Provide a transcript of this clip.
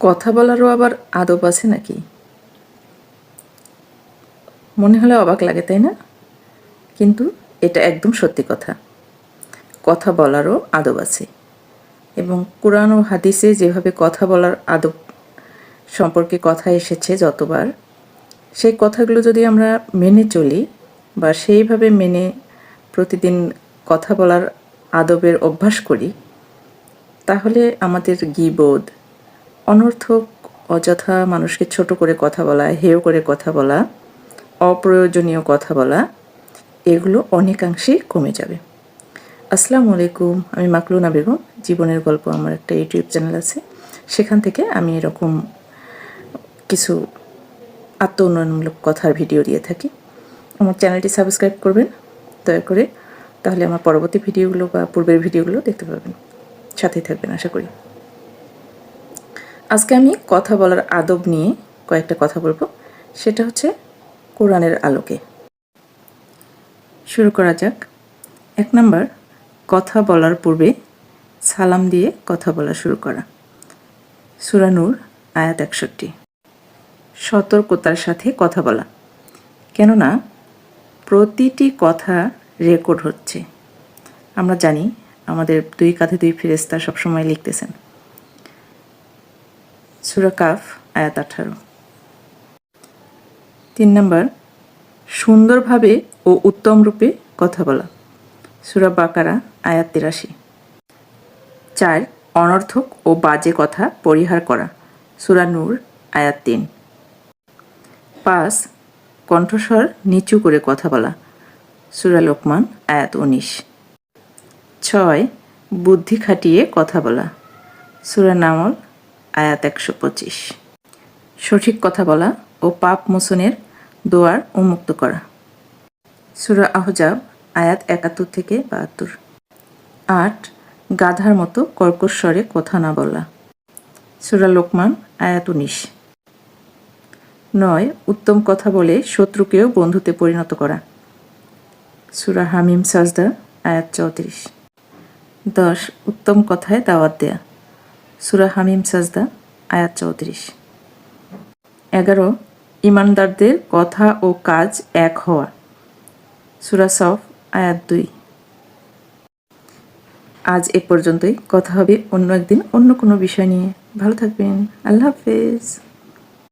কথা বলারও আবার আদব আছে নাকি? মনে হলে অবাক লাগে, তাই না? কিন্তু এটা একদম সত্যি কথা। কথা বলারও আদব আছে, এবং কোরআন ও হাদিসে যেভাবে কথা বলার আদব সম্পর্কে কথা এসেছে যতবার, সেই কথাগুলো যদি আমরা মেনে চলি বা সেইভাবে মেনে প্রতিদিন কথা বলার আদবের অভ্যাস করি, তাহলে আমাদের গীবত, অনর্থক অযথা মানুষকে ছোট করে কথা বলা, হেয় করে কথা বলা, অপ্রয়োজনীয় কথা বলা, এগুলো অনেকাংশেই কমে যাবে। আসসালামু আলাইকুম, আমি মাকলুনা বেগম। জীবনের গল্প আমার একটা ইউটিউব চ্যানেল আছে, সেখান থেকে আমি এরকম কিছু আত্ম উন্নয়নমূলক কথার ভিডিও দিয়ে থাকি। আমার চ্যানেলটি সাবস্ক্রাইব করবেন দয়া করে, তাহলে আমার পরবর্তী ভিডিওগুলো বা পূর্বের ভিডিওগুলো দেখতে পাবেন। সাথেই থাকবেন আশা করি। আজকে আমি কথা বলার আদব নিয়ে কয়েকটা কথা বলবো, সেটা হচ্ছে কোরআনের আলোকে। শুরু করা যাক। 1 নাম্বার, কথা বলার পূর্বে সালাম দিয়ে কথা বলা শুরু করা। সূরা নূর আয়াত 61। সতর্কতার সাথে কথা বলা, কেননা প্রতিটি কথা রেকর্ড হচ্ছে। আমরা জানি আমাদের 2 কাঁধে 2 ফেরেশতা সবসময় লিখতেছেন। সূরা কাফ আয়াত 18। 3 নাম্বার, সুন্দরভাবে ও উত্তম রূপে কথা বলা। সূরা বাকারা আয়াত 83। 4 অনর্থক ও বাজে কথা পরিহার করা। সূরা নূর আয়াত 3। 5 কণ্ঠস্বর নিচু করে কথা বলা। সূরা লোকমান আয়াত 19। 6 বুদ্ধি খাটিয়ে কথা বলা। সূরা নামল আয়াত 125। সঠিক কথা বলা ও পাপ মোচনের দোয়ার উন্মুক্ত করা। সূরা আহজাব আয়াত 71 থেকে 72। 8 গাধার মতো কর্কশ স্বরে কথা না বলা। সূরা লোকমান আয়াত 19। 9 উত্তম কথা বলে শত্রুকেও বন্ধুতে পরিণত করা। সূরা হামিম সাজদা আয়াত 34। 10 উত্তম কথায় দাওয়াত দেয়া। সূরা হামিম সাজদা আয়াত 34। 11 ঈমানদারদের কথা ও কাজ এক হওয়া। সূরা সফ আয়াত 2। আজ এ পর্যন্তই। কথা হবে অন্য একদিন অন্য কোনো বিষয় নিয়ে। ভালো থাকবেন। আল্লাহ হাফেজ।